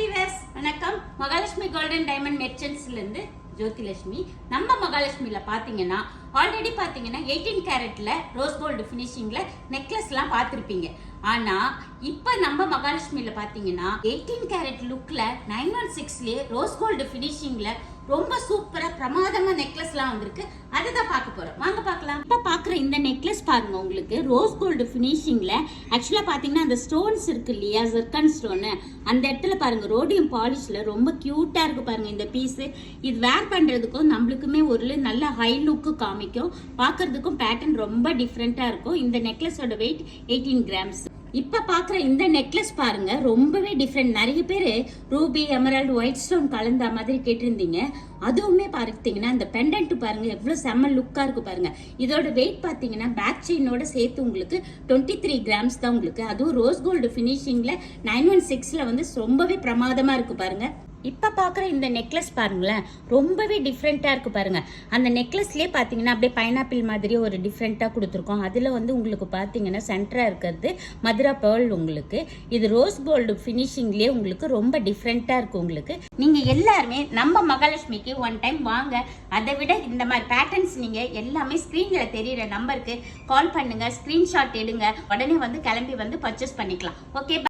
Viewers வணக்கம். Mahalakshmi golden diamond மெர்ச்சன்ட்ஸ்ல இருந்து ஜோதிலட்சுமி. நம்ம மகாலட்சுமியில பாத்தீங்கன்னா ஆல்ரெடி பாத்தீங்கன்னா 18 கேரட்ல ரோஸ் கோல்டு பினிஷிங்ல நெக்லஸ் எல்லாம் பார்த்திருப்பீங்க. ஆனா இப்ப நம்ம மகாலட்சுமியில பாத்தீங்கன்னா 18 கேரட் லுக்ல 916லயே ரோஸ் கோல்டு பினிஷிங்ல ரொம்ப சூப்பரா பிரமாதமா நெக்லஸ் எல்லாம் வந்திருக்கு. அதுதான் பார்க்க போறோம். வாங்க பார்க்கலாம். இப்ப பாக்குற இந்த நெக்லஸ் பாருங்க, உங்களுக்கு ரோஸ் கோல்டு பினிஷிங்ல ஆக்சுவலா பாத்தீங்கன்னா அந்த ஸ்டோன்ஸ் இருக்கு இல்லையா, ஜெர்கன் ஸ்டோன், அந்த இடத்துல பாருங்க ரோடியம் பாலிஷ்ல ரொம்ப கியூட்டா இருக்கு பாருங்க இந்த பீஸ். இது வேர் பண்றதுக்கும் நம்மளுக்குமே ஒரு நல்ல ஹை லுக்கு காமிக்கும், பாக்குறதுக்கும் பேட்டர்ன் ரொம்ப டிஃப்ரெண்டா இருக்கும். இந்த நெக்லஸோட வெயிட் 18 கிராம்ஸ். இப்ப பாக்குற இந்த நெக்லஸ் பாருங்க ரொம்பவே டிஃப்ரெண்ட். நிறைய பேரு ரூபி, எமரால்டு, ஒயிட் ஸ்டோன் கலந்த மாதிரி கேட்டிருந்தீங்க. அதுவுமே பார்த்தீங்கன்னா இந்த பெண்டன்ட் பாருங்க எவ்வளவு செம்ம லுக்கா இருக்கு பாருங்க. இதோட வெயிட் பாத்தீங்கன்னா பேக் செயினோட சேர்த்து உங்களுக்கு 23 கிராம்ஸ் தான் உங்களுக்கு. அதுவும் ரோஸ் கோல்டு பினிஷிங்ல 916ல வந்து ரொம்பவே பிரமாதமா இருக்கு பாருங்க. இப்ப பாக்குற இந்த நெக்லஸ் பாருங்களேன் ரொம்பவே டிஃப்ரெண்டா இருக்கு பாருங்க. அந்த நெக்லஸ்லயே பாத்தீங்கன்னா அப்படியே பைனாப்பிள் மாதிரி ஒரு டிஃப்ரெண்டா கொடுத்துருக்கோம். அதுல வந்து உங்களுக்கு பாத்தீங்கன்னா சென்டரா இருக்கிறது மதுரா பேர்ல். உங்களுக்கு இது ரோஸ் கோல்டு பினிஷிங்லயே உங்களுக்கு ரொம்ப டிஃப்ரெண்டா இருக்கு. உங்களுக்கு நீங்க எல்லாருமே நம்ம மகாலட்சுமிக்கு ஒன் டைம் வாங்க. அதை விட இந்த மாதிரி பேட்டர்ன்ஸ் நீங்க எல்லாமே ஸ்கிரீன்ல தெரியுற நம்பருக்கு கால் பண்ணுங்க, ஸ்கிரீன்ஷாட் எடுங்க, உடனே வந்து கிளம்பி வந்து பர்ச்சேஸ் பண்ணிக்கலாம். ஓகே.